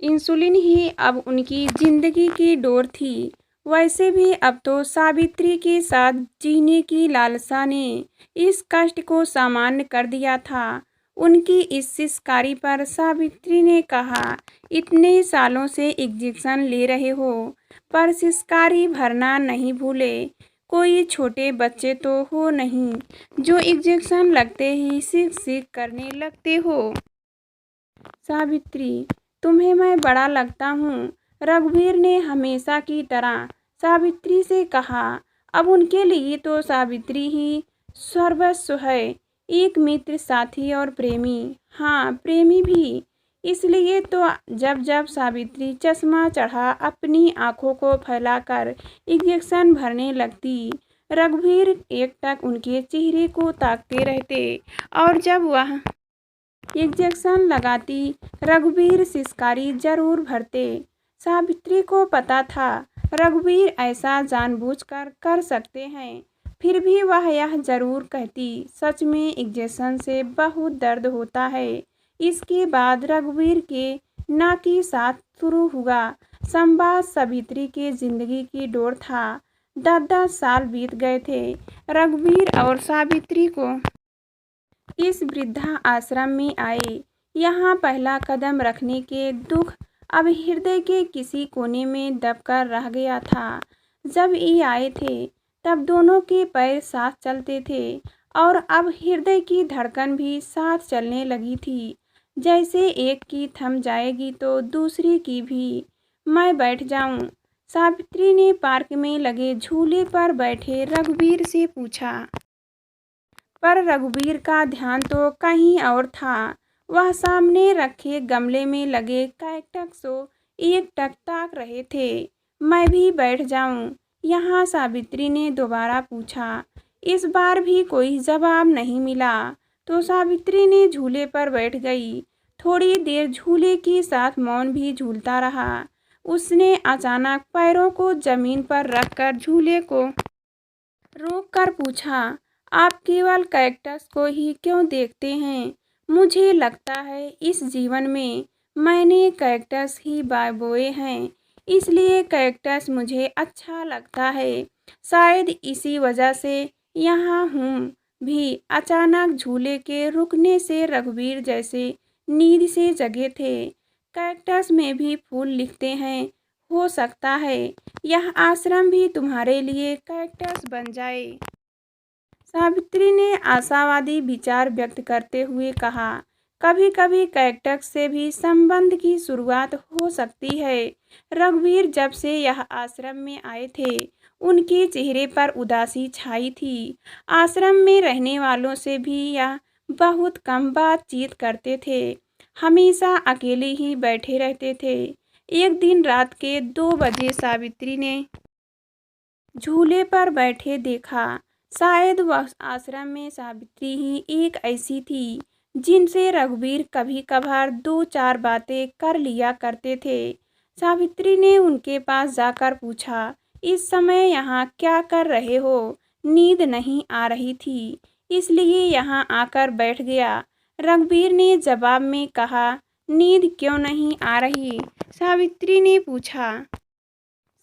Insulin ही अब उनकी जिंदगी की डोर थी। वैसे भी अब तो सावित्री के साथ जीने की लालसा ने इस कष्ट को सामान्य कर दिया था। उनकी इस सिसकारी पर सावित्री ने कहा, इतने सालों से इंजेक्शन ले रहे हो पर सिसकारी भरना नहीं भूले। कोई छोटे बच्चे तो हो नहीं जो इंजेक्शन लगते ही सिक सिक करने लगते हो। सावित्री, तुम्हें मैं बड़ा लगता हूँ, रघुवीर ने हमेशा की तरह सावित्री से कहा। अब उनके लिए तो सावित्री ही सर्वस्व है, एक मित्र, साथी और प्रेमी। हाँ, प्रेमी भी। इसलिए तो जब जब सावित्री चश्मा चढ़ा अपनी आंखों को फैलाकर इंजेक्शन भरने लगती, रघुवीर एकटक उनके चेहरे को ताकते रहते और जब वह इंजेक्शन लगाती रघुवीर सिसकारी जरूर भरते। सावित्री को पता था रघुवीर ऐसा जानबूझकर कर सकते हैं, फिर भी वह यह जरूर कहती, सच में इंजेक्शन से बहुत दर्द होता है। इसके बाद रघुवीर के ना के साथ शुरू हुआ संवाद सावित्री के जिंदगी की डोर था। 10-10 साल बीत गए थे रघुवीर और सावित्री को इस वृद्धा आश्रम में आए। यहाँ पहला कदम रखने के दुख अब हृदय के किसी कोने में दबकर रह गया था। जब ये आए थे तब दोनों के पैर साथ चलते थे और अब हृदय की धड़कन भी साथ चलने लगी थी। जैसे एक की थम जाएगी तो दूसरी की भी। मैं बैठ जाऊं? सावित्री ने पार्क में लगे झूले पर बैठे रघुवीर से पूछा। पर रघुवीर का ध्यान तो कहीं और था। वह सामने रखे गमले में लगे कैक्टस को एकटक ताक रहे थे। मैं भी बैठ जाऊं यहाँ? सावित्री ने दोबारा पूछा। इस बार भी कोई जवाब नहीं मिला तो सावित्री ने झूले पर बैठ गई। थोड़ी देर झूले के साथ मौन भी झूलता रहा। उसने अचानक पैरों को जमीन पर रखकर झूले को रोककर पूछा, आप केवल कैक्टस को ही क्यों देखते हैं? मुझे लगता है इस जीवन में मैंने कैक्टस ही बोए हैं, इसलिए कैक्टस मुझे अच्छा लगता है। शायद इसी वजह से यहाँ हूँ भी। अचानक झूले के रुकने से रघुवीर जैसे नींद से जगे थे। कैक्टस में भी फूल लिखते हैं। हो सकता है यह आश्रम भी तुम्हारे लिए कैक्टस बन जाए। सावित्री ने आशावादी विचार व्यक्त करते हुए कहा, कभी कभी कैक्टस से भी संबंध की शुरुआत हो सकती है। रघुवीर जब से यह आश्रम में आए थे उनके चेहरे पर उदासी छाई थी। आश्रम में रहने वालों से भी यह बहुत कम बातचीत करते थे, हमेशा अकेले ही बैठे रहते थे। एक दिन रात के 2 बजे सावित्री ने झूले पर बैठे देखा। शायद वह आश्रम में सावित्री ही एक ऐसी थी जिनसे रघुवीर कभी कभार 2-4 बातें कर लिया करते थे। सावित्री ने उनके पास जाकर पूछा, इस समय यहाँ क्या कर रहे हो? नींद नहीं आ रही थी इसलिए यहाँ आकर बैठ गया। रघुवीर ने जवाब में कहा, नींद क्यों नहीं आ रही? सावित्री ने पूछा।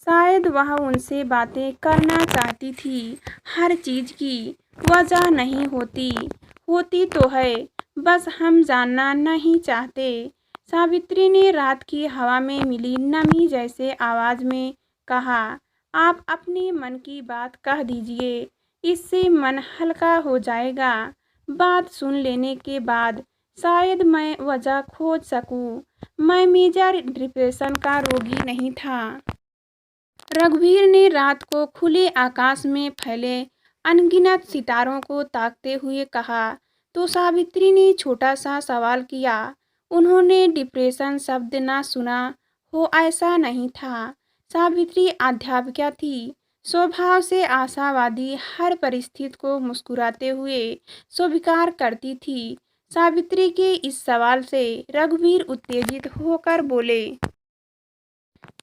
शायद वह उनसे बातें करना चाहती थी। हर चीज़ की वजह नहीं होती, होती तो है, बस हम जानना नहीं चाहते। सावित्री ने रात की हवा में मिली नमी जैसे आवाज़ में कहा, आप अपने मन की बात कह दीजिए, इससे मन हल्का हो जाएगा। बात सुन लेने के बाद शायद मैं वजह खोज सकूं। मैं मेजर डिप्रेशन का रोगी नहीं था। रघुवीर ने रात को खुले आकाश में फैले अनगिनत सितारों को ताकते हुए कहा। तो सावित्री ने छोटा सा सवाल किया। उन्होंने डिप्रेशन शब्द ना सुना हो ऐसा नहीं था। सावित्री अध्यापिका थी, स्वभाव से आशावादी, हर परिस्थिति को मुस्कुराते हुए स्वीकार करती थी। सावित्री के इस सवाल से रघुवीर उत्तेजित होकर बोले,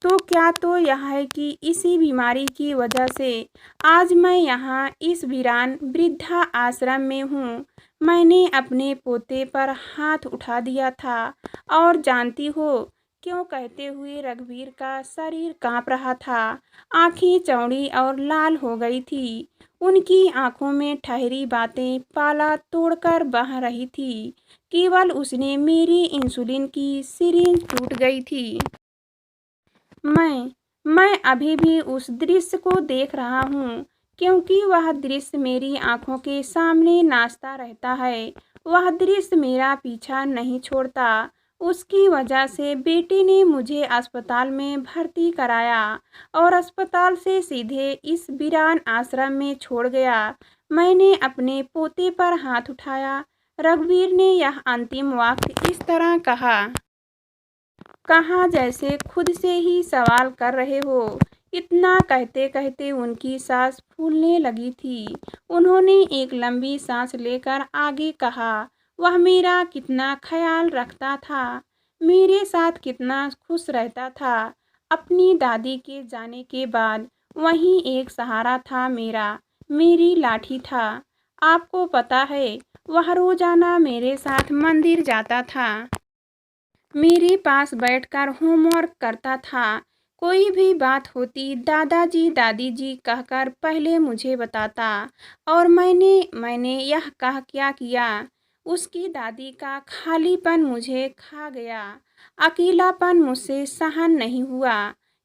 तो क्या तो यह है कि इसी बीमारी की वजह से आज मैं यहाँ इस वीरान वृद्धा आश्रम में हूँ। मैंने अपने पोते पर हाथ उठा दिया था और जानती हो क्यों कहते हुए रघुवीर का शरीर कांप रहा था। आंखें चौड़ी और लाल हो गई थी। उनकी आंखों में ठहरी बातें पाला तोड़कर बह रही थी। केवल उसने मेरी इंसुलिन की सिरिंज टूट गई थी। मैं अभी भी उस दृश्य को देख रहा हूँ, क्योंकि वह दृश्य मेरी आंखों के सामने नाचता रहता है। वह दृश्य मेरा पीछा नहीं छोड़ता। उसकी वजह से बेटे ने मुझे अस्पताल में भर्ती कराया और अस्पताल से सीधे इस वीरान आश्रम में छोड़ गया। मैंने अपने पोते पर हाथ उठाया। रघुवीर ने यह अंतिम वाक्य इस तरह कहा जैसे खुद से ही सवाल कर रहे हो। इतना कहते कहते उनकी सांस फूलने लगी थी। उन्होंने एक लंबी सांस लेकर आगे कहा, वह मेरा कितना ख्याल रखता था, मेरे साथ कितना खुश रहता था। अपनी दादी के जाने के बाद वही एक सहारा था मेरा, मेरी लाठी था। आपको पता है, वह रोजाना मेरे साथ मंदिर जाता था, मेरे पास बैठकर होमवर्क करता था। कोई भी बात होती दादाजी दादी जी कहकर पहले मुझे बताता, और मैंने यह कह क्या किया। उसकी दादी का खालीपन मुझे खा गया। अकेलापन मुझसे सहन नहीं हुआ।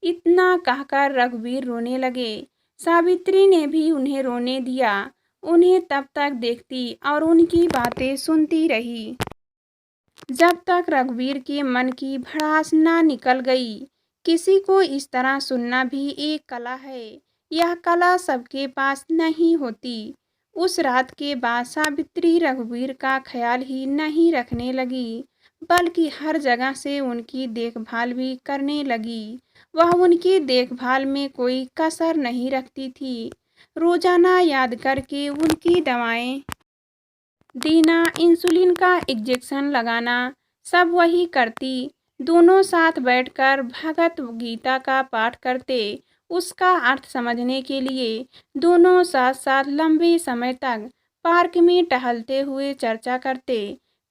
इतना कहकर रघुवीर रोने लगे। सावित्री ने भी उन्हें रोने दिया। उन्हें तब तक देखती और उनकी बातें सुनती रही जब तक रघुवीर के मन की भड़ास ना निकल गई। किसी को इस तरह सुनना भी एक कला है। यह कला सबके पास नहीं होती। उस रात के बाद सावित्री रघुवीर का ख्याल ही नहीं रखने लगी, बल्कि हर जगह से उनकी देखभाल भी करने लगी। वह उनकी देखभाल में कोई कसर नहीं रखती थी। रोजाना याद करके उनकी दवाएं देना, इंसुलिन का इंजेक्शन लगाना, सब वही करती। दोनों साथ बैठकर भगवत गीता का पाठ करते। उसका अर्थ समझने के लिए दोनों साथ साथ लंबे समय तक पार्क में टहलते हुए चर्चा करते।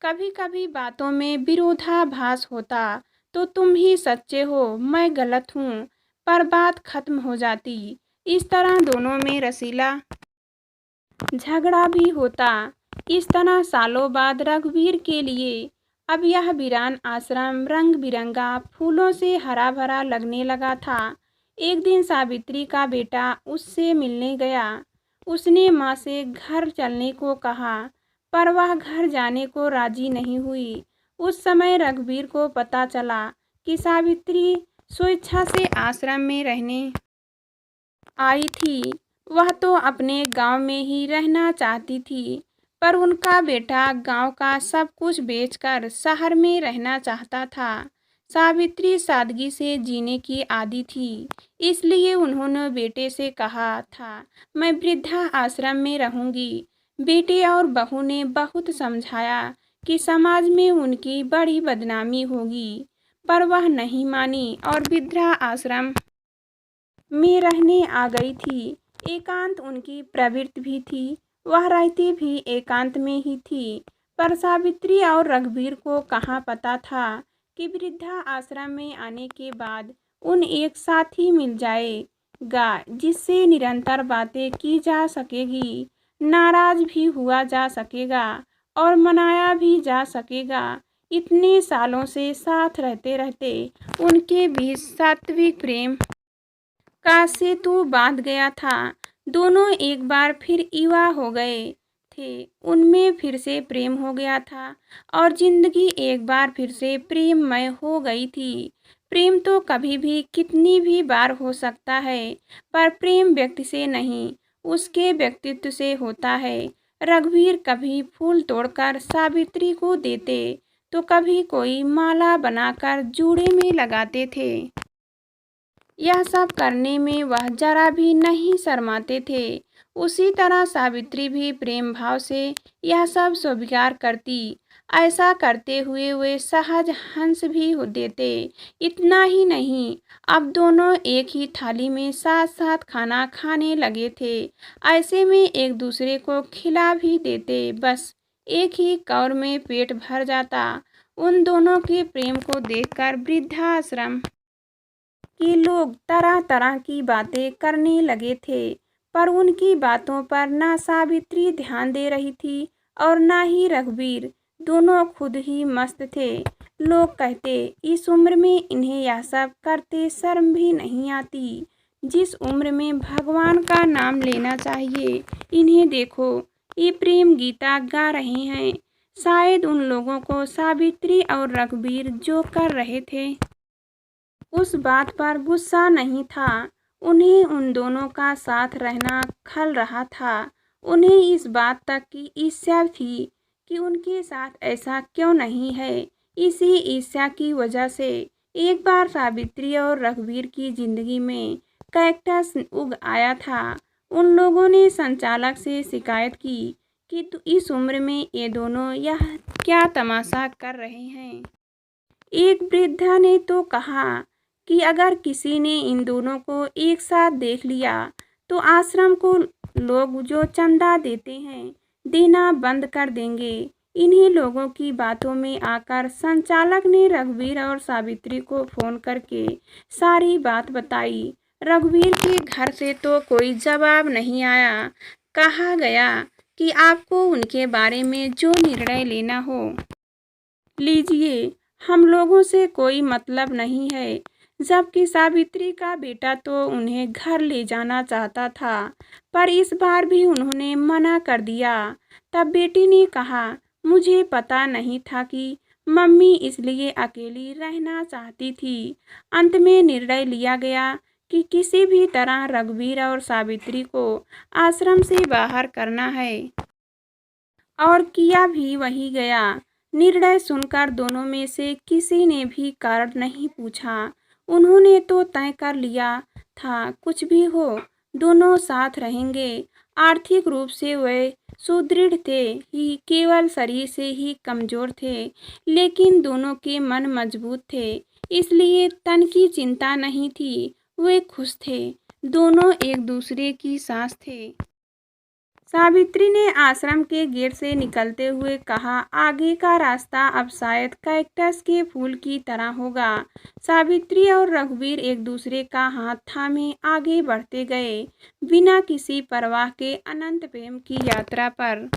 कभी कभी बातों में विरोधाभास होता तो तुम ही सच्चे हो, मैं गलत हूँ, पर बात खत्म हो जाती। इस तरह दोनों में रसीला झगड़ा भी होता। इस तरह सालों बाद रघुवीर के लिए अब यह वीरान आश्रम रंग बिरंगा फूलों से हरा भरा लगने लगा था। एक दिन सावित्री का बेटा उससे मिलने गया। उसने माँ से घर चलने को कहा, पर वह घर जाने को राजी नहीं हुई। उस समय रघुवीर को पता चला कि सावित्री स्वेच्छा से आश्रम में रहने आई थी। वह तो अपने गांव में ही रहना चाहती थी, पर उनका बेटा गांव का सब कुछ बेचकर शहर में रहना चाहता था। सावित्री सादगी से जीने की आदी थी, इसलिए उन्होंने बेटे से कहा था, मैं वृद्धा आश्रम में रहूंगी। बेटे और बहू ने बहुत समझाया कि समाज में उनकी बड़ी बदनामी होगी, पर वह नहीं मानी और वृद्धा आश्रम में रहने आ गई थी। एकांत उनकी प्रवृत्ति भी थी। वह रहती भी एकांत में ही थी। पर सावित्री और रघुवीर को कहाँ पता था कि वृद्धा आश्रम में आने के बाद उन एक साथी मिल जाएगा, जिससे निरंतर बातें की जा सकेगी, नाराज भी हुआ जा सकेगा और मनाया भी जा सकेगा। इतने सालों से साथ रहते रहते उनके बीच सात्विक प्रेम का सेतु बांध गया था। दोनों एक बार फिर युवा हो गए थे। उनमें फिर से प्रेम हो गया था और जिंदगी एक बार फिर से प्रेममय हो गई थी। प्रेम तो कभी भी कितनी भी बार हो सकता है, पर प्रेम व्यक्ति से नहीं, उसके व्यक्तित्व से होता है। रघुवीर कभी फूल तोड़कर सावित्री को देते तो कभी कोई माला बनाकर जूड़े में लगाते थे। यह सब करने में वह जरा भी नहीं शर्माते थे। उसी तरह सावित्री भी प्रेम भाव से यह सब स्वीकार करती। ऐसा करते हुए वे सहज हंस भी देते। इतना ही नहीं, अब दोनों एक ही थाली में साथ साथ खाना खाने लगे थे। ऐसे में एक दूसरे को खिला भी देते। बस एक ही कौर में पेट भर जाता। उन दोनों के प्रेम को देखकर वृद्धाश्रम के लोग तरह तरह की बातें करने लगे थे, पर उनकी बातों पर ना सावित्री ध्यान दे रही थी और ना ही रघुवीर। दोनों खुद ही मस्त थे। लोग कहते, इस उम्र में इन्हें यह सब करते शर्म भी नहीं आती। जिस उम्र में भगवान का नाम लेना चाहिए, इन्हें देखो, ये प्रेम गीता गा रहे हैं। शायद उन लोगों को सावित्री और रघुवीर जो कर रहे थे उस बात पर गुस्सा नहीं था, उन्हें उन दोनों का साथ रहना खल रहा था। उन्हें इस बात तक की ईर्ष्या थी कि उनके साथ ऐसा क्यों नहीं है। इसी ईर्ष्या की वजह से एक बार सावित्री और रघुवीर की जिंदगी में कैक्टस उग आया था। उन लोगों ने संचालक से शिकायत की कि इस उम्र में ये दोनों यह क्या तमाशा कर रहे हैं। एक वृद्धा ने तो कहा कि अगर किसी ने इन दोनों को एक साथ देख लिया तो आश्रम को लोग जो चंदा देते हैं देना बंद कर देंगे। इन्हीं लोगों की बातों में आकर संचालक ने रघुवीर और सावित्री को फोन करके सारी बात बताई। रघुवीर के घर से तो कोई जवाब नहीं आया। कहा गया कि आपको उनके बारे में जो निर्णय लेना हो लीजिए, हम लोगों से कोई मतलब नहीं है। जबकि सावित्री का बेटा तो उन्हें घर ले जाना चाहता था, पर इस बार भी उन्होंने मना कर दिया। तब बेटी ने कहा, मुझे पता नहीं था कि मम्मी इसलिए अकेली रहना चाहती थी। अंत में निर्णय लिया गया कि किसी भी तरह रघुवीर और सावित्री को आश्रम से बाहर करना है, और किया भी वही गया। निर्णय सुनकर दोनों में से किसी ने भी कारण नहीं पूछा। उन्होंने तो तय कर लिया था, कुछ भी हो दोनों साथ रहेंगे। आर्थिक रूप से वे सुदृढ़ थे ही, केवल शरीर से ही कमजोर थे, लेकिन दोनों के मन मजबूत थे, इसलिए तन की चिंता नहीं थी। वे खुश थे, दोनों एक दूसरे की सांस थे। सावित्री ने आश्रम के गेट से निकलते हुए कहा, आगे का रास्ता अब शायद कैक्टस के फूल की तरह होगा। सावित्री और रघुवीर एक दूसरे का हाथ थामे आगे बढ़ते गए, बिना किसी परवाह के अनंत प्रेम की यात्रा पर।